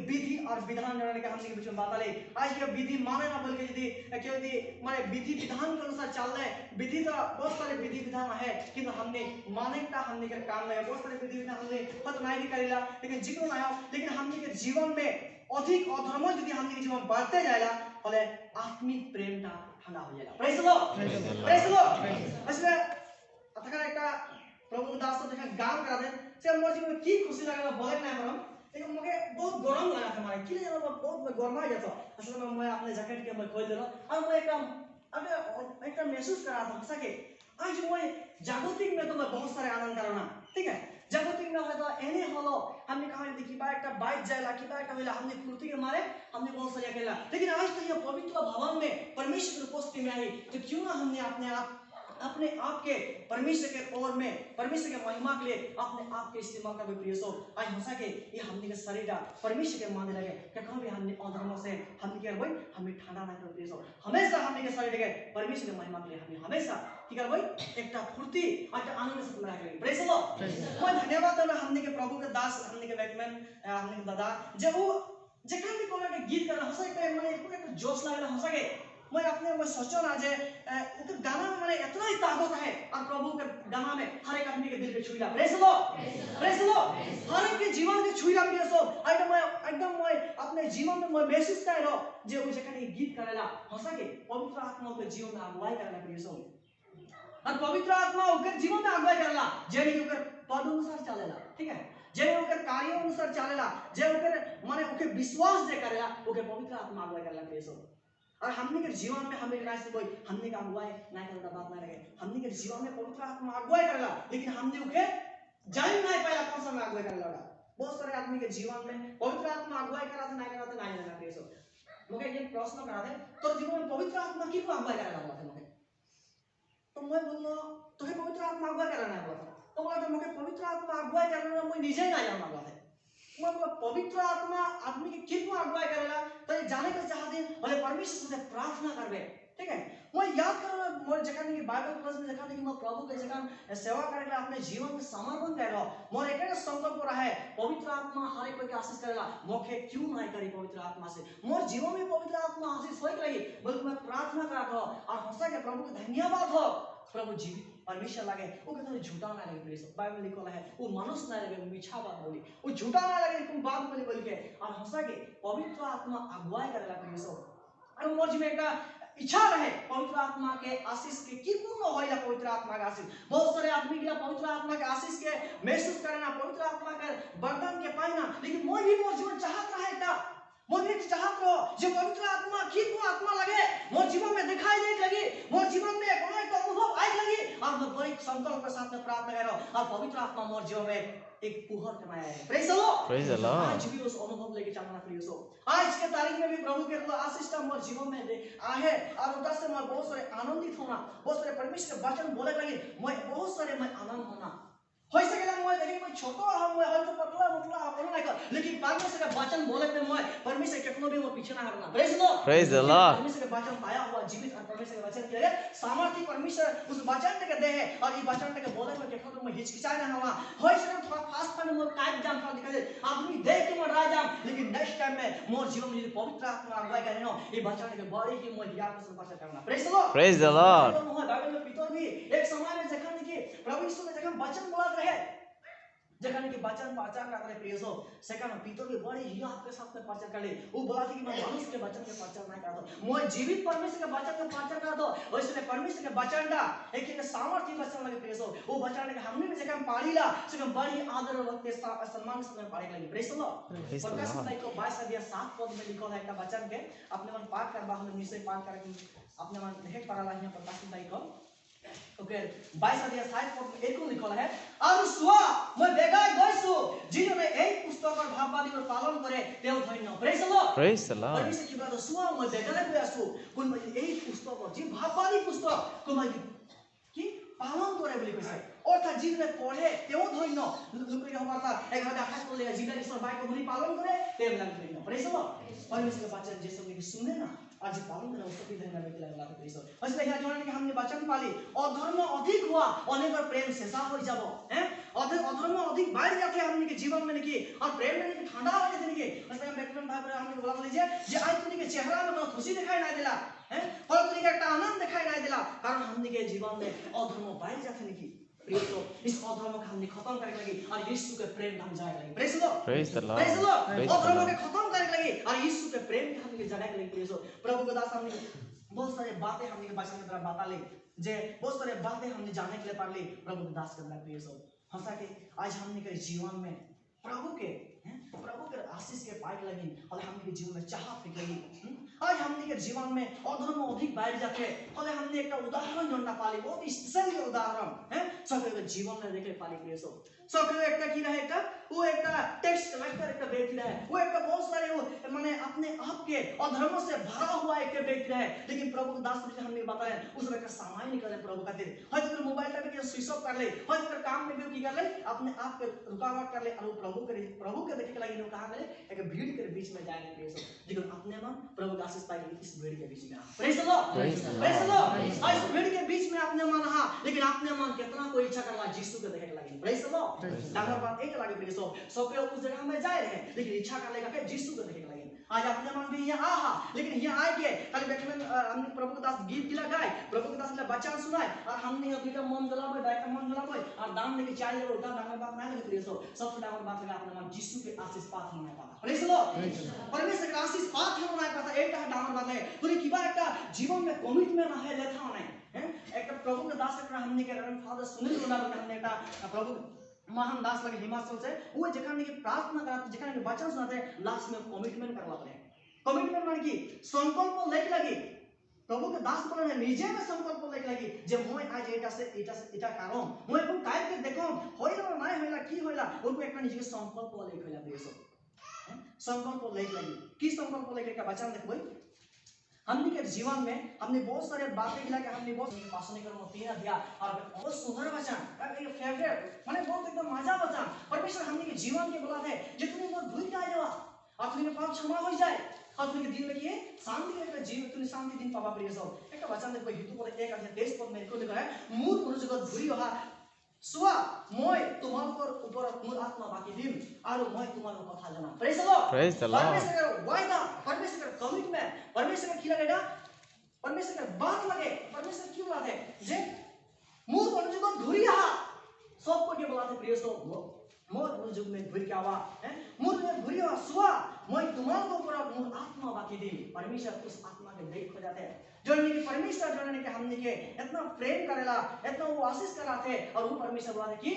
विधि और विधान जाने के हमने के बीच में बात आले आज के विधि माने ना बोल के यदि माने विधि विधान के अनुसार चल रहे विधि तो बहुत सारे विधि विधान है कि हमने माने का हमने के काम में बहुत सारे विधि विधान हमने पता नहीं करेला लेकिन जिक्र ना हो लेकिन हमने के जीवन में अधिक अधर्म यदि हमने के जीवन बढ़ते जाएला बोले आत्मिक प्रेम ता ठंडा हो जाएगा praise the Lord praise the Lord असले अथका एकटा प्रभु दास तो देखा गाम करा दे से मोर जीवन में की खुशी लागला बोले ना हम लेकिन मुझे बहुत गरम लगा था मारे कि जानो बहुत गरमा गया था असल में मैं अपने जैकेट के मैं खोल देलो और मैं एक महसूस कर रहा था सके आज मैं जागतिक में तो मैं बहुत सारे आनंद करना ठीक है जागतिक में है तो एने हलो हमने कहा देखी बा एक बाइक जायला कि बा कहला हमने फुर्ती के मारे हमने बहुत सारे अकेला लेकिन आज तो ये पवित्र भवन में परमेश्वर की उपस्थिति में आई तो क्यों ना हमने अपने आप के परमेश्वर के ओर में परमेश्वर के महिमा के लिए अपने आप के इस्तेमाल का भी प्रयास हो आज हो सके ये हमने के शरीर परमेश्वर के मानने लगे कि कभी हमने अधर्म से हमने क्या भाई हमें ठंडा ना कर प्रयास हो हमेशा हमने के शरीर के परमेश्वर के महिमा के लिए हमें हमेशा ठीक है भाई एक फुर्ती और आनंद से पूरा करेंगे प्रेज द लॉर्ड मैं धन्यवाद देना हमने के प्रभु के दास हमने के बैकमैन हमने के दादा जब वो जखन भी कोनो के गीत करना हो सके माने एक जोश लागला हो सके मैं अपने में सोचो ना जे उनके गाना में माने इतना ही ताकत है और प्रभु के गाना में हर एक आदमी के दिल पे छुईला प्रेज द लॉर्ड हर एक के जीवन के छुईला प्रेज सो एकदम मैं अपने जीवन में मैं महसूस कर रहा जे वो जखन ये गीत करेला हो सके पवित्र आत्मा के जीवन में अगुवाई करेला प्रेज सो और पवित्र आत्मा उनके जीवन में अगुवाई करेला जे नहीं उनके पद अनुसार चलेला ठीक है जे उनके कार्य अनुसार चलेला जे उनके माने उनके विश्वास जे करेला उनके पवित्र आत्मा अगुवाई करेला प्रेज सो और हमने के जीवन में हमें रास्ते कोई हमने का अगुवाई ना करना बात ना लगे हमने के जीवन में पवित्र आत्मा अगुवाई करेला लेकिन हमने उके जान नहीं पाया कौन सा में अगुवाई करेला बहुत सारे आदमी के जीवन में पवित्र आत्मा अगुवाई करा था ना लेना प्रेस मुझे ये प्रश्न करा दे तो जीवन में पवित्र आत्मा की को अगुवाई करेला बोला था मुझे तो मैं बोललो तो हे पवित्र आत्मा अगुवाई करना है बोला तो बोला तो मुझे पवित्र आत्मा अगुवाई करना मैं निजे ना जाना बोला मतलब पवित्र आत्मा आदमी के कितना अगुवाई करेला तो जाने का चाहते हैं भले परमेश्वर से प्रार्थना करबे ठीक है मैं याद कर मोर जगह की बाइबल क्लास में जगह मैं प्रभु के जगह सेवा करेला अपने जीवन में समर्पण कर रहा मोर एक संकल्प रहा है पवित्र आत्मा हर एक को आशीष करेला मोखे क्यों नहीं करी पवित्र आत्मा से मोर जीवन में पवित्र आत्मा आशीष होई रही बल्कि मैं प्रार्थना करत हो और हंसा के प्रभु को धन्यवाद हो प्रभु जीवित परमेश्वर लगे वो कहते झूठा ना लगे प्रेस बाइबल लिखा है वो मनुष्य ना लगे मीठा बात बोली वो झूठा ना लगे तुम बात बोली के और हंसा के पवित्र आत्मा अगुवाई करेला प्रेस और मोर जी में एक इच्छा रहे पवित्र आत्मा के आशीष के की पूर्ण होइला पवित्र आत्मा का आशीष बहुत सारे आदमी के पवित्र आत्मा के आशीष के महसूस करना पवित्र आत्मा के वरदान के पाइना लेकिन मोर भी मोर जीवन चाहत रहे का मोर भी चाहत रहो जो पवित्र आत्मा की को आत्मा लगे मोर जीवन में दिखाई दे लगी मोर जीवन में कोनो एक अनुभव आई लगी और मैं बड़ी संकल्प के साथ में प्रार्थना कर रहा हूं और पवित्र आत्मा मोर जीवन में एक पुहर कमाया है प्रेज द लॉर्ड आज भी उस अनुभव लेके चलना प्रिय हो आज के तारीख में भी प्रभु के आशीष का मोर जीवन में आहे और उधर से मैं बहुत सारे आनंदित होना बहुत सारे परमेश्वर के वचन बोले लगी मैं बहुत सारे मैं आनंद होना हो सकेला मैं देखि मैं छोटो हम मैं हल्का पतला अपन ना कर लेकिन परमेश्वर का वचन बोले में मैं परमेश्वर के कितनो भी मैं पीछे ना हटना प्रेज द लॉर्ड परमेश्वर के वचन पाया हुआ जीवित और परमेश्वर के वचन के सामर्थ्य परमेश्वर उस वचन के दे है और ये वचन के बोले में कितनो मैं हिचकिचाए ना हुआ हो सके थोड़ा फास्ट में मैं काट जाम कर दिखा दे आदमी देख के मैं रह जाम लेकिन नेक्स्ट टाइम में मोर जीवन में पवित्र आत्मा अगुवाई करे हो ये वचन के बड़ी ही मैं ध्यान से वचन करना प्रेज द लॉर्ड बाइबल में पितर भी एक समय में जखन देखिए प्रभु यीशु ने जखन वचन बोला रहे जखन के वचन प्रचार करते प्रिय हो सेकंड पितर भी बड़ी याद के साथ में प्रचार करे वो बोला था कि मैं मनुष्य के वचन के प्रचार नहीं करता मैं जीवित परमेश्वर के वचन के प्रचार करता वैसे परमेश्वर के वचन का एक एक सामर्थ्य वचन लगे प्रिय हो वो वचन के हमने भी जखन पाड़ीला सेकंड बड़ी आदर और सम्मान से पाड़े लगे प्रिय हो प्रकाश भाई को 22 अध्याय 7 पद में लिखा है एक वचन के अपने मन पाठ करबा हम निश्चय पाठ करके अपने मन देख पड़ाला है प्रकाश भाई को ओके 22 अध्याय 7 पद एक को लिखा है और सुआ मैं बेगाय गइसु जिने एक पुस्तक और भाववादी को पालन करे तेव धन्य प्रेज द लॉर्ड परमेश्वर की बात सुआ मैं बेगाय गइसु कोन मैं एक पुस्तक जी भाववादी पुस्तक को मैं की पालन करे बोली कैसे अर्थात जिने पढ़े तेव धन्य लुकरी हमारा एक हजार खास को ले जिने ईश्वर बाई को बोली पालन करे तेव धन्य प्रेज द लॉर्ड परमेश्वर का वचन जे सब ने सुने ना आज पालन करना उसको भी धन्यवाद मिला गला तो प्रेज इसलिए यहां जोड़ने के हमने वचन पाली और धर्म अधिक हुआ अनेक प्रेम शेषा हो जाबो हैं अधर्म अधिक बढ़ जाते हैं हमने के जीवन में नहीं और प्रेम में नहीं ठंडा हो जाते नहीं मतलब हम बेटन भाई पर हमने बोला लीजिए जे आज तुनी के चेहरा में कोनो खुशी दिखाई ना दिला हैं और तुनी के आनंद दिखाई ना दिला कारण हमने के जीवन में अधर्म बढ़ जाते नहीं प्रिय तो इस अधर्म को हमने खत्म करने लगी और यीशु के प्रेम हम जाए लगे प्रेज द लॉर्ड अधर्म के खत्म करने लगी और यीशु के प्रेम हमने जगह के लगी प्रिय प्रभु के दास हमने बहुत सारे बातें हमने के वचन के द्वारा बता ली जे बहुत सारे बातें हमने जानने के लिए पढ़ ली प्रभु के दास के द्वारा प्रिय हंसा के आज हमने के जीवन में प्रभु के आशीष के पाए लगी और हमने के जीवन में चाह फिक लगी आज हमने के जीवन में अधर्म अधिक बढ़ जाते और हमने एक उदाहरण जोड़ना पाली बहुत स्पेशल उदाहरण है सब जीवन में देखे पाली प्रिय सब एक की रहे का वो एक टेक्स्ट कलेक्टर एक व्यक्ति रहे वो एक बहुत सारे वो माने अपने आप के अधर्म से भरा हुआ एक व्यक्ति रहे लेकिन प्रभु के दास ने हमने बताया उस व्यक्ति समय निकले प्रभु खातिर हर तो मोबाइल का स्विच ऑफ कर ले हर तो काम में भी की कर ले अपने आप के रुकावट कर ले और प्रभु के देखे लगे वो कहां गए एक भीड़ के बीच में जाने प्रिय लेकिन अपने मन प्रभु का आशीष पाए इस भीड़ के बीच में प्रेज द लॉर्ड इस भीड़ के बीच में अपने मन हां लेकिन अपने मन कितना कोई इच्छा करवा यीशु के देखे लगे प्रेज द लॉर्ड डांगर बात एक लगे प्रिय सब के उस जगह में जाए रहे लेकिन इच्छा कर लेगा के यीशु को देखे लगे आज अपने मन भी यहाँ आहा लेकिन यहाँ आए के खाली बैठे में हमने प्रभु के दास गीत गिला गाए प्रभु के दास ने बच्चा सुनाए और हमने अभी का मन जलावे दाई का मन जलावे और दाम लेके चाय ले उठा डांगर बात ना लगे प्रिय सबसे डांगर बात लगा अपने मन यीशु के आशीष पात होना पाता प्रेज द लॉर्ड परमेश्वर के आशीष पात होना पाता एक डांगर बात है पूरी की बार एक जीवन में कमिटमेंट है लेथा नहीं है एक प्रभु के दास का हमने के रन फादर सुनील रोना हमने एक प्रभु महान दास लगे हिमाचल से वो जखन के प्रार्थना करते जखन के वचन सुनाते लास्ट में कमिटमेंट करवा पड़े कमिटमेंट माने की संकल्प लेके लगी प्रभु के दास बोले निजे में संकल्प लेके लगी जे मोय आज एटा कारण मोय को काहे के देखो होइला नहीं होइला की होइला उनको एक निजे के संकल्प लेके होइला प्रिय संकल्प लेके लगी की संकल्प लेके का वचन देखबै हमने के जीवन में हमने बहुत सारे बातें गिला के हमने बहुत पासने करो तीन दिया और बहुत सुंदर वचन एक फेवरेट माने बहुत एकदम मजा वचन परमेश्वर हमने के जीवन के बोला है जितने बहुत भूल जाए जावा और तुम्हें पाप क्षमा हो जाए और तुम्हें दिन में किए शांति एक जीवन तुम्हें शांति दिन पावा प्रिय सब एक वचन देखो हितु बोले एक अध्याय 23 पद में लिखा है मूल पुरुष जगत भूरी रहा सुवा মই তোমালোকৰ ওপৰত মোৰ আত্মা বাকি দিম আৰু মই তোমালোকৰ কথা জানা প্ৰেজ द लॉर्ड परमेश्वर वायदा परमेश्वर कमिटमेंट परमेश्वर की लगे ना परमेश्वर बात लगे परमेश्वर क्यों बात है जे मूल अनुजुगत घुरी रहा सबको के बोला थे प्रिय मोर अनुजुग में घुरी क्या हुआ है मूल में घुरी हुआ सुवा मैं तुम्हारे ऊपर मूल आत्मा बाकी दी परमेश्वर उस आत्मा के देख हो जाते हैं जो कि परमेश्वर जो ने के हमने के इतना प्रेम करेला इतना वो आशीष कराते और वो परमेश्वर बोला कि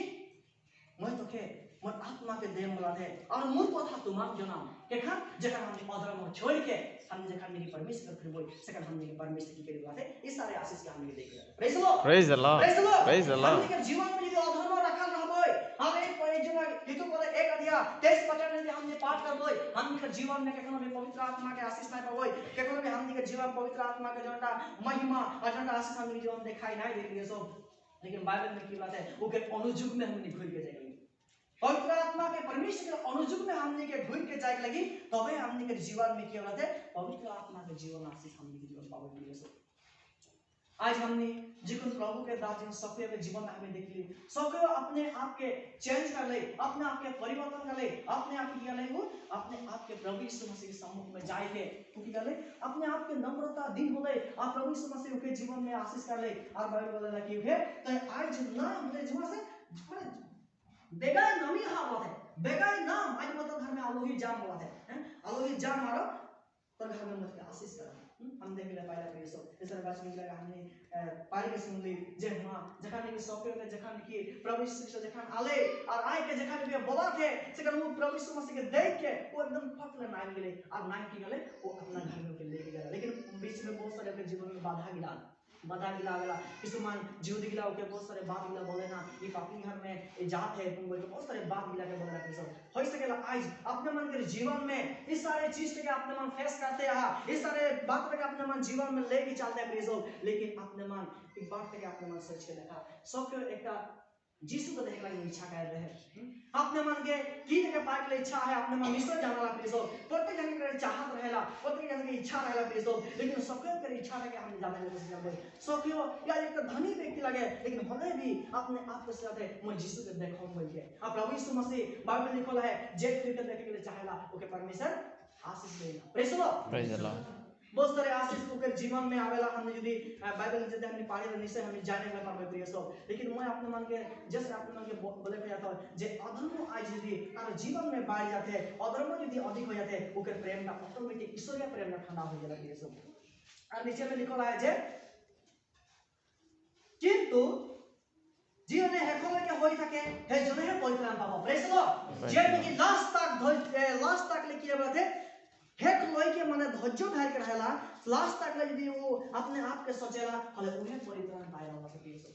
मैं तो के मोर आत्मा के देह बोलाते और मूल कथा तुम्हारे जनाम के खान जगह हमने अधर्म छोड़ के हमने जगह हमने परमेश्वर फिर बोल सेकंड हमने परमेश्वर की के बोलाते इस सारे आशीष के हमने देख लिया praise the Lord praise the Lord praise the Lord हमने के जीवन में जो अधर्म रखल रहबो हम एक जगह हितु बोले एक अध्याय 23 पद में हमने पाठ करबो हमने के जीवन में केकनो भी पवित्र आत्मा के आशीष ना पाबो केकनो भी हमने के जीवन पवित्र आत्मा के जनता महिमा और जनता आशीष हमने जीवन दिखाई नहीं दे रही है सब लेकिन बाइबल में की बात है वो के अनुजुग में हमने घुर के जाएंगे पवित्र आत्मा के परमेश्वर के अनुजुग में हमने के घुर के जाए लगी तबे हमने के जीवन में क्या होता है पवित्र आत्मा के जीवन आशीष हमने के जीवन पावे लिए सब आज हमने जिकुन प्रभु के दास जिन सबके के जीवन में हमें देख ली सबके अपने आप के चेंज कर ले अपने आप के परिवर्तन कर ले अपने आप की ले वो अपने आप के प्रभु यीशु मसीह के सम्मुख में जाए के की कर ले अपने आप के नम्रता दिन हो गए आप प्रभु यीशु मसीह के जीवन में आशीष कर ले और बाइबल बोले कि है तो आज ना हमरे जीवन से माने बेगाय नामी हावत है बेगाय नाम आज मतलब घर में आलोही जाम हुआ है आलोही जाम मारो तो घर में मत आशीष कर हम देख ले पाइला के सब इस तरह बात में लगा हमने पारी के सुन ली जे हां जखन के सौके होते जखन की प्रभु यीशु जखन आले और आए के जखन भी बोला थे सेकंड वो प्रभु यीशु मसीह के देख के वो एकदम फटले नाम गेले और नाम की गेले वो अपना घर में के लेके गया लेकिन बीच में बहुत सारे अपने जीवन में बाधा गिला गला किसमान जीव गिला के बहुत सारे बात गिला बोले ना ये पापी घर में ये जात है तुम बोल के बहुत सारे बात गिला के बोले ना सब हो सकेला आज अपने मन के जीवन में इस सारे चीज के अपने मन फेस करते रहा इस सारे बात के अपने मन जीवन में लेके चलते हैं प्लीज लेकिन अपने मन एक बात के अपने मन सोच के देखा सबके एक जीसु को देखने की इच्छा कर रहे हैं। आपने मन के की जगह पाए के इच्छा है, आपने मन निश्चय जाना ला प्लीज हो, प्रत्येक जन के चाहत रहेला, प्रत्येक जन की इच्छा रहेला प्लीज हो, लेकिन सबके के इच्छा है कि हम जाने की कोशिश करबे। सखियो या एक धनी व्यक्ति लगे, लेकिन भले भी अपने आप के साथ मैं जीसु के देखो बोल के। अब प्रभु यीशु मसीह बाइबल लिखल है, जे कोई के देखे के लिए चाहेला ओके परमेश्वर आशीष देला। Praise the Lord. बहुत सारे आशीष के जीवन में आवेला। हमने यदि बाइबल जब हमने पढ़े तो निश्चय हम जाने में पावे प्रिय सब। लेकिन मैं अपने मन के जैसे अपने मन के बोले पे जाता है जे अधर्म आज यदि तार जीवन में बढ़ जाते हैं, अधर्म यदि अधिक हो जाते हैं, ओके प्रेम का ऑटोमेटिक ईश्वरीय प्रेम का ठंडा हो जाला प्रिय सब। और नीचे में लिखल है जे किंतु जीवने हेखले के होई থাকে हे जने हे परित्राण पाबो। Praise the Lord. जे में लास्ट तक लिखिए बात है हेक लई के माने धैर्य धार के रहेला, लास्ट तक यदि वो अपने आप के सोचेला हले उहे परित्राण पाए वाला प्रिय सब।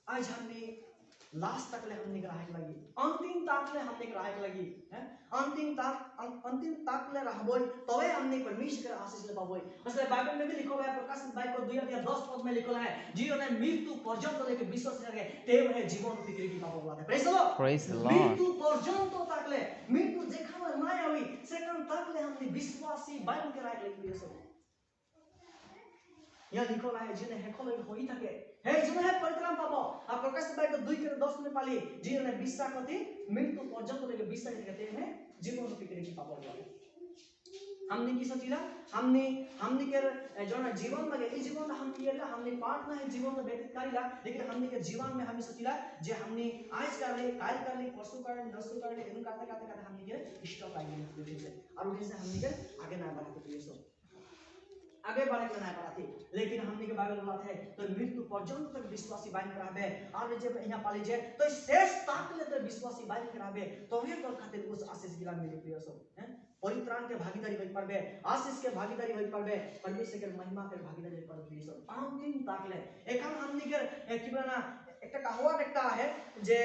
आज हमने लास्ट तक ले हमने ग्राहक लगी, अंतिम तक ले हमने ग्राहक लगी है, अंतिम तक ले रहबो तबे हमने परमेश्वर के आशीष ले पाबो। इसलिए बाइबल में भी लिखा हुआ है, प्रकाशित 2:10 में लिखा है जीवन ने मृत्यु पर्यंत लेके विश्वास रखे तेव है जीवन रूपी किरीटी पाबो वाला है। Praise the Lord. मृत्यु पर्यंत तक ले मृत्यु जेखा ना आवी सेकंड तक ले हमने विश्वासी बाइबल के राइट लेके सब यहाँ लिखल है जिन्हें हेखल होई থাকে हे जिन्हें परित्राण पाबो। आ प्रकाशित 2:10 में पाली जिन्हें বিশ্বাস करती मृत्यु पर्यंत लेके বিশ্বাস करते हैं जीवन रूपी किरीटी पाबो। हमने की सोचिला हमने के जो ना जीवन में ई जीवन हम किएला हमने पार्ट ना है जीवन में व्यतीत करिला, लेकिन हमने के जीवन में हम सोचिला जे हमने आज कर ले काल कर ले परसों कर ले नरसों कर ले इन करते हमने के स्टॉप आ गए से और उठे से हमने के आगे ना बढ़ते प्रिय सब आगे बढ़े के ना बढ़ते। लेकिन हमने के बाइबल बोला है तो मृत्यु पर्यंत तक विश्वासी बाइन कराबे और जब यहां पाली जे तो शेष तक ले तो विश्वासी बाइन कराबे तो ये कर खातिर उस आशीष गिरा मिले प्रिय सब हैं। परित्राण के भागीदारी होई परबे, आशीष के भागीदारी होई परबे, परमेश्वर के महिमा के भागीदारी होई परबे सब अंतिम तक ले। एकान हमने के कि बना एक कहावत एकटा है जे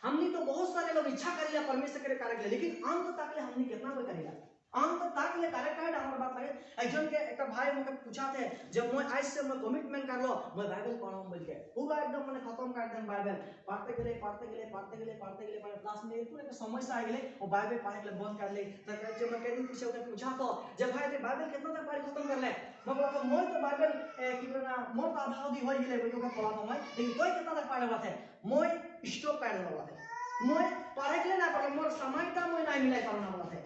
हमनी तो बहुत सारे लोग इच्छा करेला परमेश्वर के कार्य के, लेकिन अंत तक ले हमनी कितना कोई करेला अंत तक ले कार्य कार्य हमार बात लगे। एकजन के एक भाई मुझे पूछा थे जब मैं आज से मैं कमिटमेंट कर लो मैं बाइबल पढ़ाऊं बोल के पूरा एकदम मैंने खत्म कर दें बाइबल पढ़ते गए मैंने क्लास में पूरे के समस्या आ गए वो बाइबल पढ़ने के लिए बंद कर ले। तो जब मैं कहीं पीछे उसे पूछा तो जब भाई रे बाइबल कितना तक पढ़ खत्म कर ले मैं बोला तो मैं तो बाइबल कि ना मोर तो आधा आधी हो गेले वो पढ़ा तो मैं, लेकिन कोई कितना तक पढ़े हुआ थे मैं स्टॉप कर देने वाला थे मैं पढ़े के लिए ना पढ़े मोर समय का मैं नहीं मिलाई पाना वाला थे।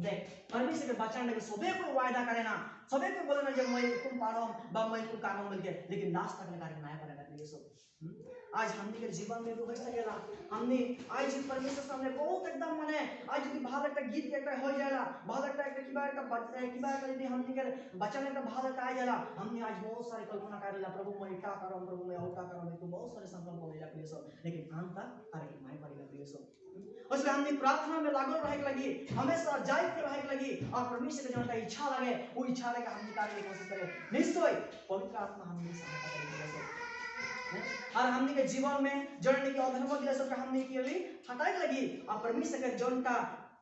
देख परमेश्वर के बचाने के सबे को वायदा करे ना सबे को बोले ना जब मैं तुम पारो बा मैं तुम काम बोल के, लेकिन लास्ट तक कार्य ना करेगा ये सब। आज हमने के जीवन में भी हो सकेला हमने आज परमेश्वर सामने बहुत एकदम माने आज यदि भाव एक गीत एक हो जाला भाव एक किबा यदि हमने के बचने का भाव एक आ जाला हमने आज बहुत सारे कल्पना करेला प्रभु मैं इटा करो प्रभु मैं उटा करो तो बहुत सारे संकल्प होलेला प्रिय सब, लेकिन अंत कार्य नहीं पड़ेगा प्रिय सब। उसमें हमने प्रार्थना में लागू रहे लगी हमेशा जाइत के रहे लगी और परमेश्वर के जनता इच्छा लगे वो इच्छा लगे हमने कार्य की कोशिश करें निश्चय पवित्र आत्मा हमने सहायता करेगी और हमने के जीवन में जोड़ने की अधर्म के सब हमने की हटाई लगी और परमेश्वर के जनता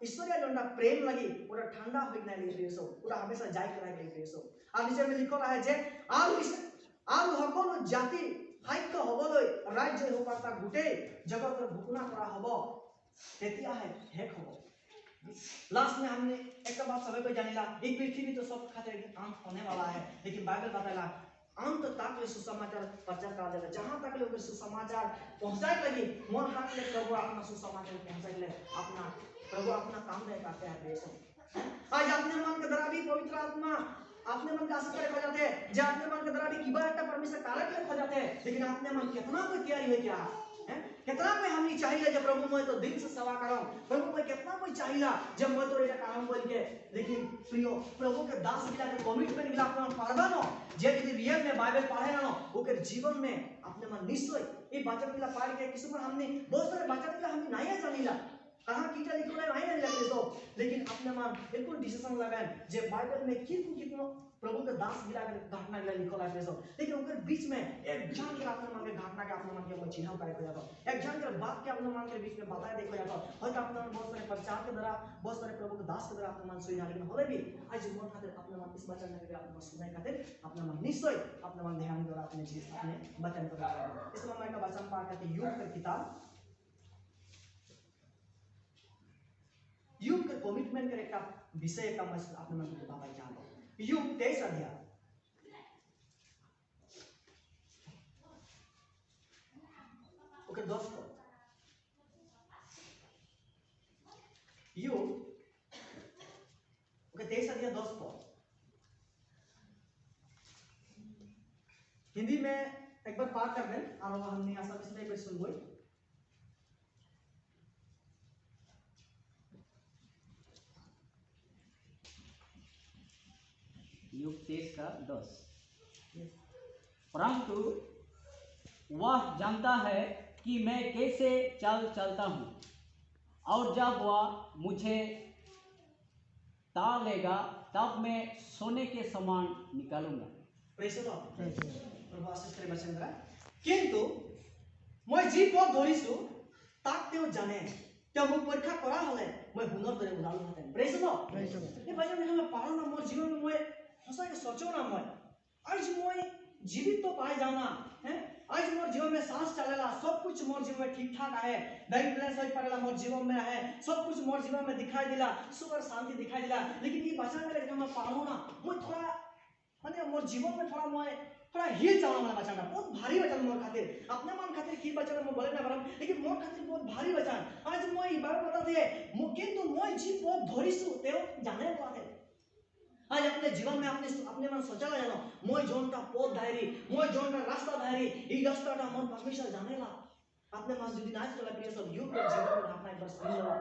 ईश्वरीय जनता प्रेम लगी पूरा ठंडा हो गया लगी सो पूरा हमेशा जाइत रहे लगी सो। और नीचे में लिखो रहा है আর সকল জাতি হাইক্য হবলৈ রাজ্য হোপাতা গোটেই জগতৰ ঘোষণা কৰা হ'ব তেতিয়াহে শেষ হ'ব। लास्ट में हमने एक बात सभी को जानिला ये पृथ्वी तो सब खातिर अंत होने वाला है, लेकिन बाइबल बताला अंत तक ले सुसमाचार प्रचार करा जाएगा जहां तक लोग सुसमाचार पहुंचाए लगी मोर हाथ ले प्रभु अपना सुसमाचार पहुंचाए ले अपना प्रभु अपना काम दे करते हैं देश। आज अपने मन के द्वारा भी पवित्र आत्मा अपने मन का आशीष हो जाते हैं जो अपने मन के द्वारा भी किबा एक परमेश्वर कार्य के हो जाते हैं, लेकिन अपने मन कितना कोई तैयारी है क्या है कितना कोई हमनी चाहिए जब प्रभु मैं तो दिल से सेवा करूं प्रभु मैं कितना कोई चाहिए जब मैं तो ये काम बोल के, लेकिन प्रियो प्रभु के दास गिला के कमिटमेंट गिला अपना पढ़वा नो जे यदि रियल में बाइबल पढ़े ना ओकर जीवन में अपने मन निश्चय ये वचन गिला पढ़ के किसी पर हमने बहुत सारे वचन गिला हमने नहीं जानिला कहां कीटा लिखो है नहीं लगते तो, लेकिन अपने मन बिल्कुल डिसीजन लगाए जे बाइबल में कितना प्रभु के दास गिला के घटना गिला लिखो है सो, लेकिन उनके बीच में एक जन के अपने मन के घटना के अपने मन के चिन्ह करे हो जाता एक जन के बात के अपने मन के बीच में बताया देखो जाता है तो अपने मन बहुत सारे प्रचार के द्वारा बहुत सारे प्रभु के दास के द्वारा अपने मन सुना, लेकिन होले भी आज मोर खातिर अपने इस वचन में अपना सुने खातिर अपना मन निश्चय अपना मन ध्यान द्वारा अपने चीज अपने वचन को इसमें मैं का वचन पाठ करते योग का किताब योग का कमिटमेंट का एक विषय का मैं अपने मन को बताना चाहता हूँ। योग 23 अध्याय ओके दोस्तों योग ओके 23 अध्याय 10 पद हिंदी में एक बार पाठ कर दें और हमने आसानी से एक बार सुन लो। योग 23 का 10 परंतु वह जानता है कि मैं कैसे चलता हूँ और जब वह मुझे तार लेगा तब मैं सोने के समान निकालूंगा। किंतु मैं जी पद धरिसु ताक तेও জানে তেও মোক পরীক্ষা করা হলে মই হুনৰ দৰে উলালো হেতেন। প্রেজ দ এই ভাই আমি পাৰো না মোৰ জীৱন মই সঁচাকে সচো না মই आज মই जीवित तो पाए जाना है आज मोर जीवन में सांस चलेला सब कुछ मोर जीवन में ठीक ठाक है बैंक बैलेंस होई पड़ेला मोर जीवन में है सब कुछ मोर जीवन में दिखाई दिला सुख और शांति दिखाई दिला लेकिन ये वचन में हम पारो ना मैं थोड़ा माने मोर जीवन में थोड़ा हिल जाना वाला वचन बहुत भारी वचन मोर खातिर अपने मन खातिर की वचन मैं बोले ना परम लेकिन मोर खातिर बहुत भारी वचन आज मैं ई बार बता दे किंतु मैं जी पद धरिसु तेও जाने बात आज अपने जीवन में अपने मन सोचा जानो मैं जोनटा पद धारी मैं जोनटा रास्ता धारी ई रास्ताटा मन परमेश्वर जानेला अपने मन यदि नाच चला प्रिय सब युग के जीवन में अपना एक बार सुन लो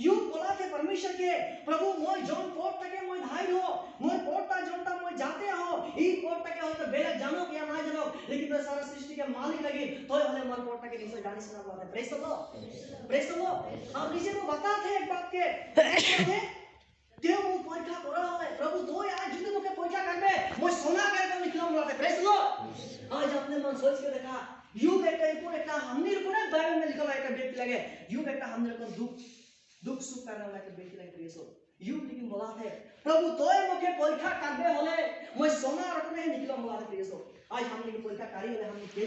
युग बोला के परमेश्वर के प्रभु मैं जोन पद तके मैं धाई हो मैं पदटा जोनटा मैं जाते हो ई पद तके हो तो बेले जानो या ना जानो लेकिन तो सारा सृष्टि के मालिक लगी तो हले मन पद तके निश्चय जाने से ना बात है प्रेस लो हम नीचे को बताते एक बात के देव वो परीक्षा करा है प्रभु तो यार जितने मुके परीक्षा करबे मैं सोना करके निकलम बोलते प्रेस लो आज अपने मन सोच के देखा युग एक हमने को ना बाइबल में लिखा है एक व्यक्ति लगे युग एक हमने को दुख सुख करने वाला एक व्यक्ति लगे प्रेस युग लेकिन बोला है प्रभु तो मुके परीक्षा करबे होले मैं सोना रखने निकलम बोलते प्रेस आज हमने की परीक्षा करी है हमने के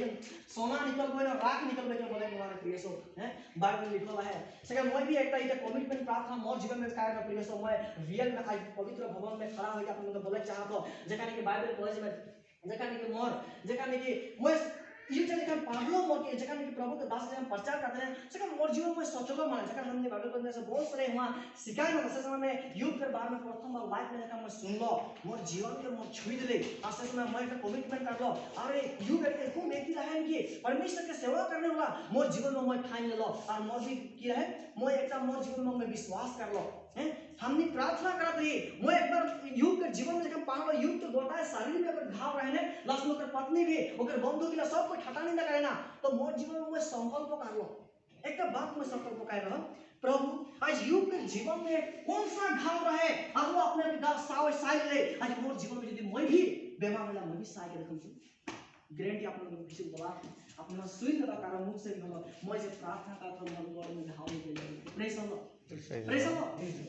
सोना निकल गए ना राख निकल गए बोले हमारे प्रियसो हैं बाइबल में लिखा है सके मैं भी एक कमिटमेंट प्रार्थना मोर जीवन में कार्य में प्रियसो मैं रियल में आज पवित्र भवन में खड़ा होके अपन को बोले चाहतो जेकाने के बाइबल कॉलेज में जेकाने के मैं ये जगह पागलो मोर के जगह के प्रभु के दास हम प्रचार करते हैं सके मोर जीवन में सचलो माने जगह हमने बाइबल पढ़ने से बहुत सारे वहां सिखाए ना से समय में युग के बारे में प्रथम बार लाइफ में जगह मैं सुन लो मोर जीवन के मोर छुई दिले आज से मैं एक कमिटमेंट कर लो अरे युग एक को व्यक्ति रहे कि परमेश्वर के सेवा करने वाला मोर जीवन में मैं ठान ले लो और मोर भी की रहे मैं एक मोर जीवन में मैं विश्वास कर लो हैं हमने प्रार्थना करत रही मैं एक बार युग के जीवन में जब पांव युग के गोटाए शरीर में अगर घाव रहने लास्ट में पत्नी भी ओकर बंधु के सब कोई ठटा नहीं करे ना तो मोर जीवन में मैं संकल्प कर लो एक बात मैं संकल्प कर रहा प्रभु आज युग के जीवन में कौन सा घाव रहे अब वो अपने घाव साइड ले आज मोर जीवन में यदि मैं भी बेमार होला मैं भी साइ के देखम छु ग्रेंटी अपन लोग किसी बोला अपना सुई लगा कारण मुख से बोला मैं जे प्रार्थना करता हूं मोर में घाव नहीं लगे प्रेज लो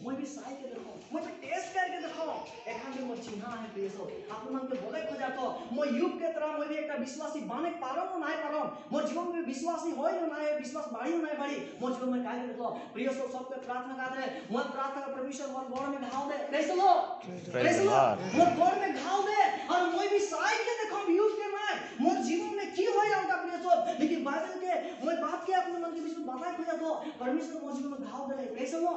मैं भी साइ के देखो मैं भी टेस्ट करके देखो एखान में मैं चिन्हा है प्रेज आप मन के बोले खोजा तो मैं युग के तरह मैं भी एक विश्वासी बने पारो ना नहीं पारो मोर जीवन में विश्वासी होय ना नहीं विश्वास बाड़ी ना बाड़ी मोर जीवन में काय देखो प्रिय सब के प्रार्थना करते हैं मैं प्रार्थना परमेश्वर मोर गोड़ में घाव दे प्रेज लो मोर गोड़ में घाव दे और मैं भी साइ के देखो युग के में मोर जीवन में की होय उनका प्रिय सब लेकिन बाइबल के मैं बात के अपने मन के बीच में बताए खोजा तो परमेश्वर मोर जीवन में घाव दे प्रेज लो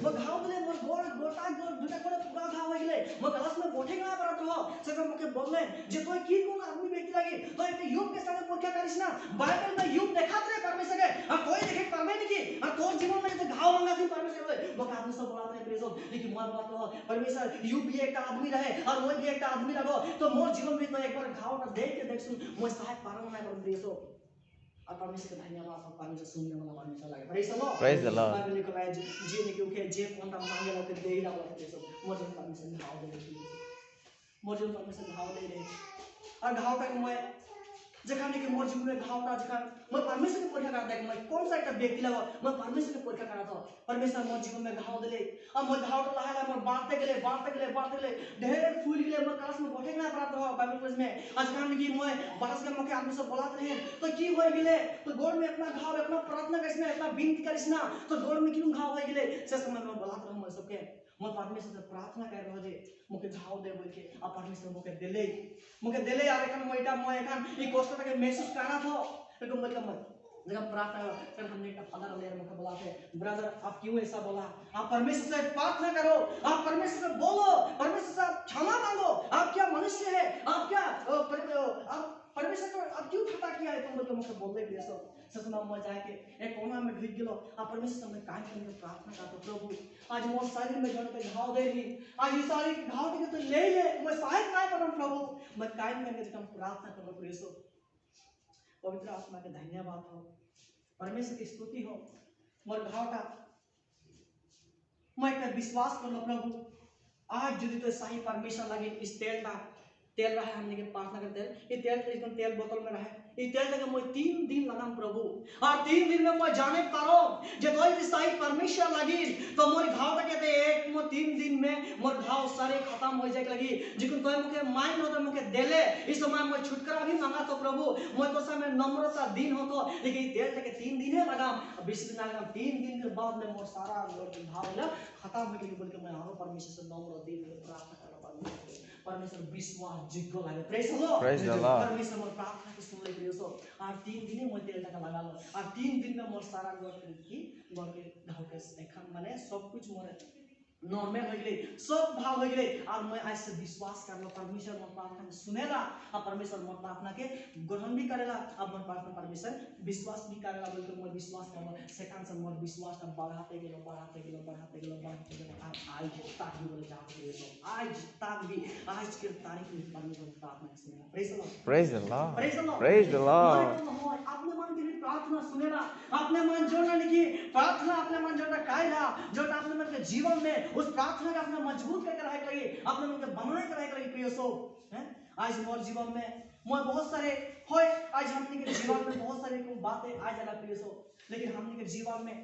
मैं घाव दे मोर गोड़ गोटा दुटा कोड़े पूरा घाव हो गेले मैं क्लास में बैठे ना परत हो सके मके बोलले जे तोय की कोन आदमी व्यक्ति लागी तो एक युग के साथ परीक्षा करिस ना बाइबल में युग देखात रे परमेश्वर के आ कोई देखे परमे नहीं की आ तोर जीवन में जो घाव मंगा थी परमेश्वर बोले बका आदमी सब बोलत रे प्रेज लेकिन मोर बात हो परमेश्वर युग भी एक आदमी रहे और मैं भी एक आदमी लगो तो मोर जीवन में तो एक बार घाव का देख के देखसु मैं सहायक पारो ना कर प्रेज और परमेश्वर का धन्यवाद और परमेश्वर सुनने वाला परमेश्वर लगे प्रेज द लॉर्ड बाइबल लिखा है जी ने क्योंकि जे कोनटा मांगे लो के देई लागो प्रेज मुझे परमेश्वर घाव दे रही मुझे परमेश्वर घाव दे रही और घाव तक मैं जखन कि मोर जीवन में घाव का जखन मैं परमेश्वर के परीक्षा करता है मैं कौन सा एक व्यक्ति लगा मैं परमेश्वर के परीक्षा करा था परमेश्वर मोर जीवन में घाव दिले अब मोर घाव तो लहा मोर बांटते गेले ढेर फूल गेले मोर क्लास में बैठे ना प्राप्त हो बाइबल क्लास में आज जखन कि मैं बरस के मौके आदमी सब बोलत रहे तो की हो गेले तो गोड़ में इतना घाव इतना प्रार्थना करिसना इतना विनती करिसना तो गोड़ में क्यों घाव हो गेले से समय में बोलत रहूं मैं सबके मैं परमेश्वर से प्रार्थना कर रहो जे मुके घाव दे बोल के आ परमेश्वर मुके देले यार एखन मैं एखन ई कष्ट के महसूस करना था लेकिन मतलब जब प्रार्थना कर हमने एक फादर लेयर मुके बुलाते ब्रदर आप क्यों ऐसा बोला आप परमेश्वर से प्रार्थना करो आप परमेश्वर से बोलो परमेश्वर से क्षमा मांगो आप क्या मनुष्य है आप क्या आप परमेश्वर को आप क्यों खता किया है तुम लोग मुझे बोलने के लिए सब ससमा में जाके एक कोना में ढुक गेलो आप परमेश्वर से मैं काहे करके प्रार्थना करतो प्रभु आज मोर शरीर में जन पे घाव दे दी आज ये सारी घाव के तो ले मैं सहायता काय करम प्रभु मैं काहे करके हम प्रार्थना करो प्रभु पवित्र आत्मा के धन्यवाद हो परमेश्वर की स्तुति हो मोर घाव का मैं का विश्वास करो प्रभु आज जुदी तो सही परमेश्वर लगे इस तेल रहा हमने के प्रार्थना करते हैं ये तेल बोतल में रहा ये तेल लगे मैं 3 दिन लगाम प्रभु और 3 दिन में मैं जाने पारो जब तो सही परमेश्वर लगी तो मोर घाव कहते एक मो 3 दिन में मोर घाव सारे खत्म हो जाए लगी जिकुन तो मुके माइंड हो तो मुके देले इस समय मैं छुटकारा भी मांगा तो प्रभु मैं तो समय नम्रता दिन हो तो लेकिन तेल लगे 3 दिन है लगाम 20 दिन लगाम 3 दिन के बाद में मोर सारा घाव खत्म हो गई बोल के मैं आरो परमेश्वर से नम्र दिन में प्रार्थना कर परमेश्वर विश्वास योग्य लागे प्रेज द लॉर्ड परमेश्वर मोर प्रार्थना के सुन ले प्रियो और 3 दिन मोर तेल लगा लगा लो और 3 दिन में मोर सारा गॉड की गॉड के घाव के देखन माने सब कुछ मोर नॉर्मल हो गई सब भाव हो गई और मैं आज से विश्वास कर लो परमेश्वर मोर प्रार्थना सुनेला और परमेश्वर मोर प्रार्थना के ग्रहण भी करेला अब मोर प्रार्थना परमेश्वर विश्वास भी करेला बोल के मैं विश्वास करलो सेकंड से मोर विश्वास का बढ़ाते गेलो और आज तक भी बोले जाते हो आज तक भी आज के तारीख में परमेश्वर प्रार्थना सुनेला praise the Lord praise the Lord अपने मन की प्रार्थना सुनेला अपने मन जोड़ना लिखी प्रार्थना अपने मन जोड़ना कायला जो अपने मन के जीवन में उस प्रार्थना का अपना मजबूत करके रहे लगी अपने मन के बनाए के रहे लगी प्रिय सो हैं आज मोर जीवन में मैं बहुत सारे होय आज हमने के जीवन में बहुत सारे बातें आ जाला प्रिय सो लेकिन हमने के जीवन में